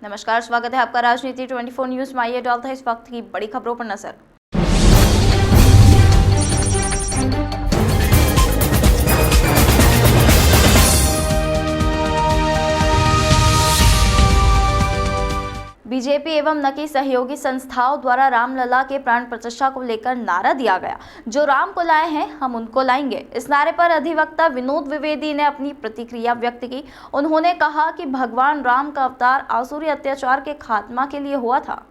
नमस्कार, स्वागत है आपका राजनीति 24 न्यूज में। आइए डालते हैं इस वक्त की बड़ी खबरों पर नजर। बीजेपी एवं नकी सहयोगी संस्थाओं द्वारा रामलला के प्राण प्रतिष्ठा को लेकर नारा दिया गया, जो राम को लाए हैं हम उनको लाएंगे। इस नारे पर अधिवक्ता विनोद द्विवेदी ने अपनी प्रतिक्रिया व्यक्त की। उन्होंने कहा कि भगवान राम का अवतार आसुरी अत्याचार के खात्मा के लिए हुआ था,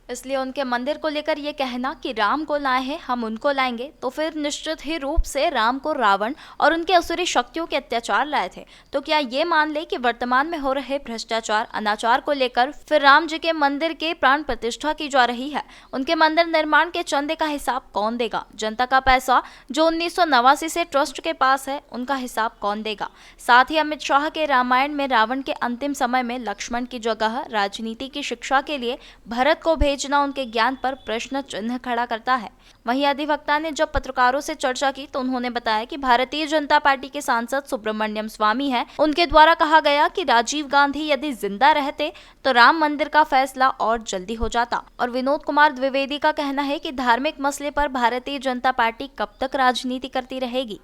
इसलिए उनके मंदिर को लेकर ये कहना कि राम को लाए हैं हम उनको लाएंगे, तो फिर निश्चित ही रूप से राम को रावण और उनके असुरी शक्तियों के अत्याचार लाए थे। तो क्या ये मान ले कि वर्तमान में हो रहे भ्रष्टाचार अनाचार को लेकर फिर राम जी के मंदिर के प्राण प्रतिष्ठा की जा रही है? उनके मंदिर निर्माण के चंदे का हिसाब कौन देगा? जनता का पैसा जो 1989 से ट्रस्ट के पास है, उनका हिसाब कौन देगा? साथ ही अमित शाह के रामायण में रावण के अंतिम समय में लक्ष्मण की जगह राजनीति की शिक्षा के लिए भरत को भेजना उनके ज्ञान पर प्रश्न चिन्ह खड़ा करता है। वहीं अधिवक्ता ने जब पत्रकारों से चर्चा की तो उन्होंने बताया कि भारतीय जनता पार्टी के सांसद सुब्रमण्यम स्वामी हैं, उनके द्वारा कहा गया कि राजीव गांधी यदि जिंदा रहते तो राम मंदिर का फैसला और जल्दी हो जाता। और विनोद कुमार द्विवेदी का कहना है कि धार्मिक मसले पर भारतीय जनता पार्टी कब तक राजनीति करती रहेगी।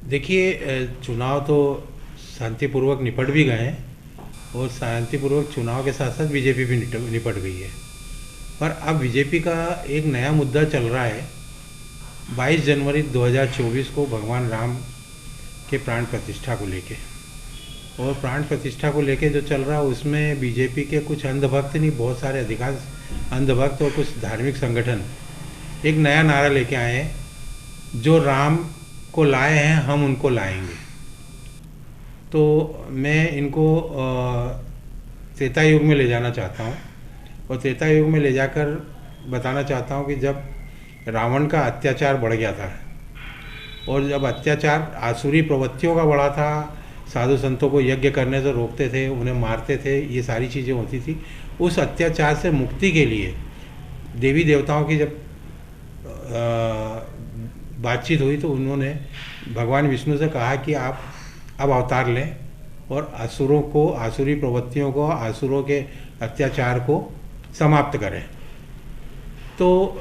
देखिए, चुनाव तो शांतिपूर्वक निपट भी गए और शांतिपूर्वक चुनाव के साथ साथ बीजेपी भी निपट गई है। पर अब बीजेपी का एक नया मुद्दा चल रहा है। 22 जनवरी 2024 को भगवान राम के प्राण प्रतिष्ठा को लेके, और प्राण प्रतिष्ठा को लेके जो चल रहा है उसमें बीजेपी के कुछ अंधभक्त नहीं, बहुत सारे अधिकांश अंधभक्त और कुछ धार्मिक संगठन एक नया नारा लेके आए हैं, जो राम को लाए हैं हम उनको लाएंगे। तो मैं इनको त्रेता युग में ले जाना चाहता हूँ और त्रेता युग में ले जाकर बताना चाहता हूँ कि जब रावण का अत्याचार बढ़ गया था और जब अत्याचार आसुरी प्रवृत्तियों का बढ़ा था, साधु संतों को यज्ञ करने से रोकते थे, उन्हें मारते थे, ये सारी चीज़ें होती थी। उस अत्याचार से मुक्ति के लिए देवी देवताओं की जब बातचीत हुई तो उन्होंने भगवान विष्णु से कहा कि आप अब अवतार लें और असुरों को, आसुरी प्रवृत्तियों को, असुरों के अत्याचार को समाप्त करें। तो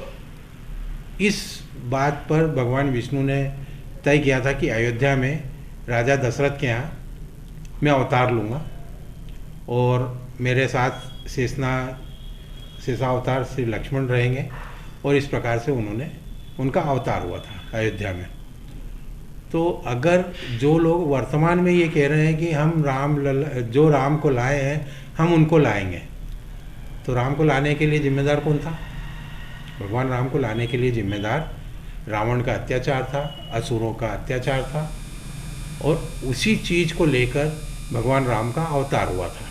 इस बात पर भगवान विष्णु ने तय किया था कि अयोध्या में राजा दशरथ के यहाँ मैं अवतार लूँगा और मेरे साथ शेषावतार श्री लक्ष्मण रहेंगे, और इस प्रकार से उनका अवतार हुआ था अयोध्या में। तो अगर जो लोग वर्तमान में ये कह रहे हैं कि हम जो राम को लाए हैं हम उनको लाएंगे, तो राम को लाने के लिए जिम्मेदार कौन था? भगवान राम को लाने के लिए जिम्मेदार रावण का अत्याचार था, असुरों का अत्याचार था, और उसी चीज़ को लेकर भगवान राम का अवतार हुआ था।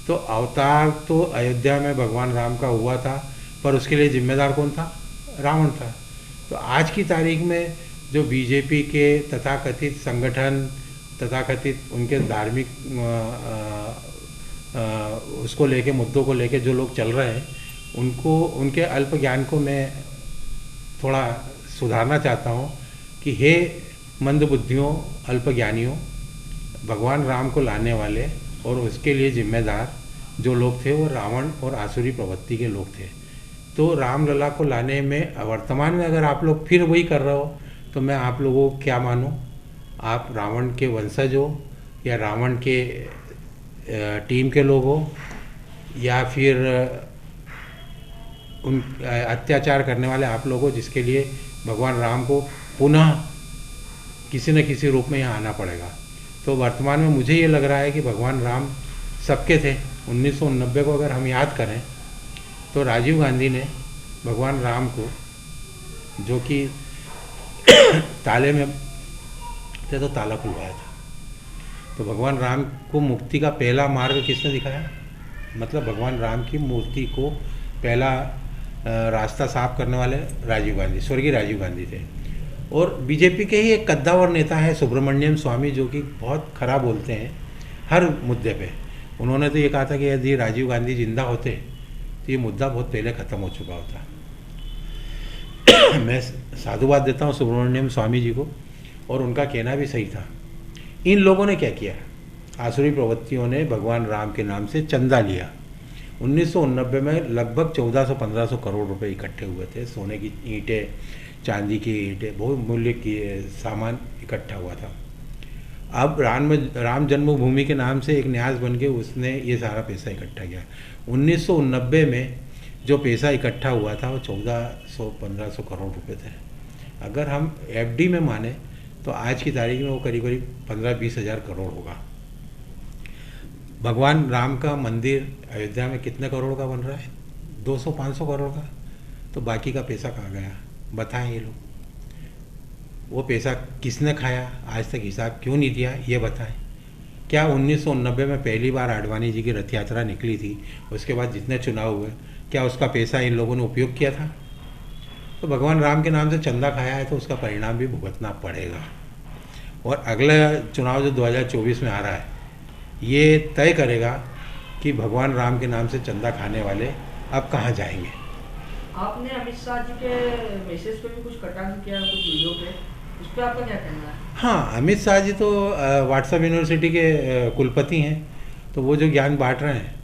तो अवतार तो अयोध्या में भगवान राम का हुआ था, पर उसके लिए जिम्मेदार कौन था? रावण था। तो आज की तारीख में जो बीजेपी के तथाकथित संगठन, तथाकथित उनके धार्मिक उसको लेके, मुद्दों को लेके जो लोग चल रहे हैं, उनके अल्प ज्ञान को मैं थोड़ा सुधारना चाहता हूँ कि हे मंदबुद्धियों, अल्पज्ञानियों, भगवान राम को लाने वाले और उसके लिए जिम्मेदार जो लोग थे वो रावण और आसुरी प्रवृत्ति के लोग थे। तो रामलला को लाने में वर्तमान में अगर आप लोग फिर वही कर रहे हो तो मैं आप लोगों को क्या मानूं? आप रावण के वंशज हो या रावण के टीम के लोग हो, या फिर उन अत्याचार करने वाले आप लोग हो जिसके लिए भगवान राम को पुनः किसी न किसी रूप में यहाँ आना पड़ेगा। तो वर्तमान में मुझे ये लग रहा है कि भगवान राम सबके थे। 1990 को अगर हम याद करें तो राजीव गांधी ने भगवान राम को, जो कि ताले में थे, तो ताला खुलवाया था। तो भगवान राम को मुक्ति का पहला मार्ग किसने दिखाया? मतलब भगवान राम की मूर्ति को पहला रास्ता साफ करने वाले राजीव गांधी, स्वर्गीय राजीव गांधी थे। और बीजेपी के ही एक कद्दावर नेता है सुब्रमण्यम स्वामी, जो कि बहुत खराब बोलते हैं हर मुद्दे पे। उन्होंने तो ये कहा था कि यदि राजीव गांधी जिंदा होते तो ये मुद्दा बहुत पहले ख़त्म हो चुका होता। मैं साधुवाद देता हूँ सुब्रमण्यम स्वामी जी को, और उनका कहना भी सही था। इन लोगों ने क्या किया? आसुरी प्रवृत्तियों ने भगवान राम के नाम से चंदा लिया। 1989 में लगभग 1400-1500 करोड़ रुपए इकट्ठे हुए थे। सोने की ईंटें, चांदी की ईंटें, बहुत मूल्य की सामान इकट्ठा हुआ था। अब राम जन्मभूमि के नाम से एक न्यास बन के उसने ये सारा पैसा इकट्ठा किया। 1990 में जो पैसा इकट्ठा हुआ था वो 1400-1500 करोड़ रुपए थे। अगर हम एफडी में माने तो आज की तारीख में वो करीब करीब 15-20 हज़ार करोड़ होगा। भगवान राम का मंदिर अयोध्या में कितने करोड़ का बन रहा है? 200-500 करोड़ का। तो बाकी का पैसा कहाँ गया बताएं ये लोग। वो पैसा किसने खाया, आज तक हिसाब क्यों नहीं दिया ये बताएं। क्या 1990 में पहली बार आडवाणी जी की रथ यात्रा निकली थी, उसके बाद जितने चुनाव हुए, क्या उसका पैसा इन लोगों ने उपयोग किया था? तो भगवान राम के नाम से चंदा खाया है तो उसका परिणाम भी भुगतना पड़ेगा। और अगला चुनाव जो 2024 में आ रहा है ये तय करेगा कि भगवान राम के नाम से चंदा खाने वाले अब कहाँ जाएंगे। आपने अमित शाह जी के मैसेज पे भी कुछ कटाक्ष किया कुछ वीडियो पे, उस पर आपका क्या कहना है? हाँ, अमित शाह जी तो व्हाट्सएप यूनिवर्सिटी के कुलपति हैं, तो वो जो ज्ञान बांट रहे हैं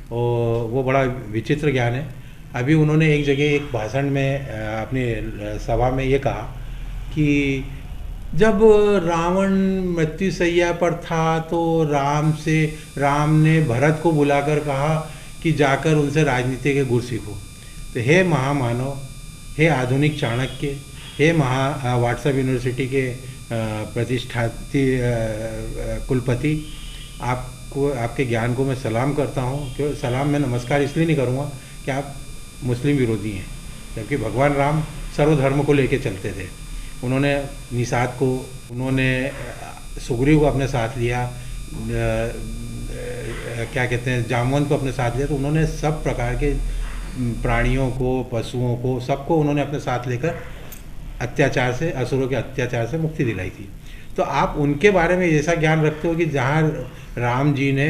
वो बड़ा विचित्र ज्ञान है। अभी उन्होंने एक जगह एक भाषण में अपनी सभा में ये कहा कि जब रावण मृत्युशैया पर था तो राम ने भरत को बुलाकर कहा कि जाकर उनसे राजनीति के गुर सीखो। तो हे महामानव, हे आधुनिक चाणक्य, हे व्हाट्सएप यूनिवर्सिटी के प्रतिष्ठाती कुलपति, आपको आपके ज्ञान को मैं सलाम करता हूँ। क्यों सलाम, मैं नमस्कार इसलिए नहीं करूँगा कि आप मुस्लिम विरोधी हैं, जबकि भगवान राम सर्वधर्म को लेके चलते थे। उन्होंने निषाद को, उन्होंने सुग्रीव को अपने साथ लिया, क्या कहते हैं, जामवंत को अपने साथ लिया। तो उन्होंने सब प्रकार के प्राणियों को, पशुओं को, सबको उन्होंने अपने साथ लेकर अत्याचार से, असुरों के अत्याचार से मुक्ति दिलाई थी। तो आप उनके बारे में ऐसा ज्ञान रखते हो कि जहाँ राम जी ने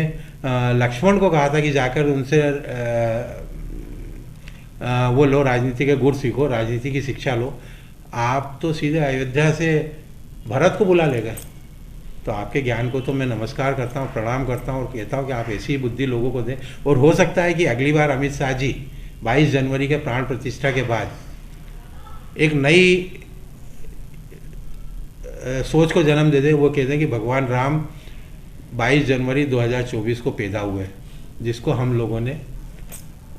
लक्ष्मण को कहा था कि जाकर उनसे वो लो, राजनीति के गुर सीखो, राजनीति की शिक्षा लो, आप तो सीधे अयोध्या से भरत को बुला ले गए। तो आपके ज्ञान को तो मैं नमस्कार करता हूँ, प्रणाम करता हूँ और कहता हूँ कि आप ऐसी बुद्धि लोगों को दें। और हो सकता है कि अगली बार अमित शाह जी 22 जनवरी के प्राण प्रतिष्ठा के बाद एक नई सोच को जन्म दे दे। वो कहते हैं कि भगवान राम 22 जनवरी 2024 को पैदा हुए, जिसको हम लोगों ने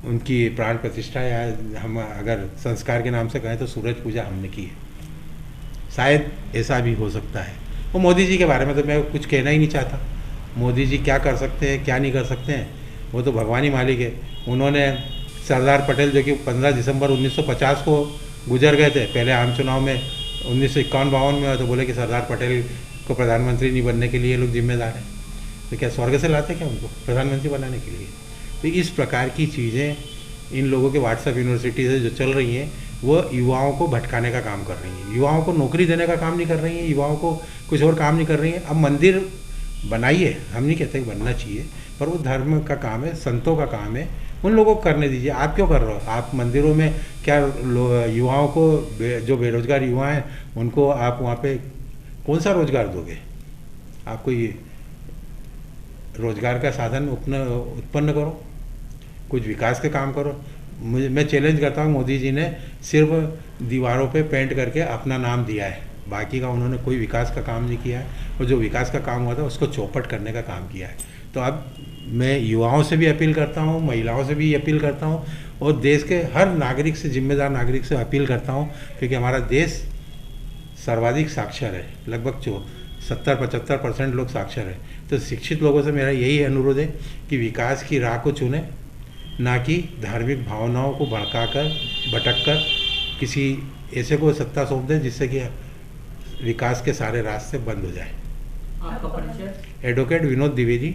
उनकी प्राण प्रतिष्ठा, या हम अगर संस्कार के नाम से कहें तो सूरज पूजा हमने की है। शायद ऐसा भी हो सकता है। वो मोदी जी के बारे में तो मैं कुछ कहना ही नहीं चाहता। मोदी जी क्या कर सकते हैं, क्या नहीं कर सकते हैं, वो तो भगवान ही मालिक है। उन्होंने सरदार पटेल, जो कि 15 दिसंबर 1950 को गुजर गए थे, पहले आम चुनाव में 1951-52 में, तो बोले कि सरदार पटेल को प्रधानमंत्री नहीं बनने के लिए ये लोग जिम्मेदार हैं। तो क्या स्वर्ग से लाते क्या उनको प्रधानमंत्री बनाने के लिए? तो इस प्रकार की चीज़ें इन लोगों के व्हाट्सएप यूनिवर्सिटी से जो चल रही हैं वो युवाओं को भटकाने का काम कर रही हैं, युवाओं को नौकरी देने का काम नहीं कर रही हैं, युवाओं को कुछ और काम नहीं कर रही हैं। अब मंदिर बनाइए, हम नहीं कहते कि बनना चाहिए, पर वो धर्म का काम है, संतों का काम है, उन लोगों को करने दीजिए। आप क्यों कर रहे हो? आप मंदिरों में क्या युवाओं को, जो बेरोजगार युवा हैं उनको आप वहाँ पे कौन सा रोजगार दोगे? आप कोई रोजगार का साधन उत्पन्न करो, कुछ विकास के काम करो। मैं चैलेंज करता हूँ, मोदी जी ने सिर्फ दीवारों पे पेंट करके अपना नाम दिया है, बाकी का उन्होंने कोई विकास का काम नहीं किया है, और जो विकास का काम हुआ था उसको चौपट करने का काम किया है। तो अब मैं युवाओं से भी अपील करता हूँ, महिलाओं से भी अपील करता हूँ, और देश के हर नागरिक से, जिम्मेदार नागरिक से अपील करता हूँ, क्योंकि हमारा देश सर्वाधिक साक्षर है, लगभग 70-75% लोग साक्षर है। तो शिक्षित लोगों से मेरा यही अनुरोध है कि विकास की राह को चुने, ना कि धार्मिक भावनाओं को भटक कर किसी ऐसे को सत्ता सौंप दें जिससे कि विकास के सारे रास्ते बंद हो जाए। आपका परिचय? एडवोकेट विनोद द्विवेदी,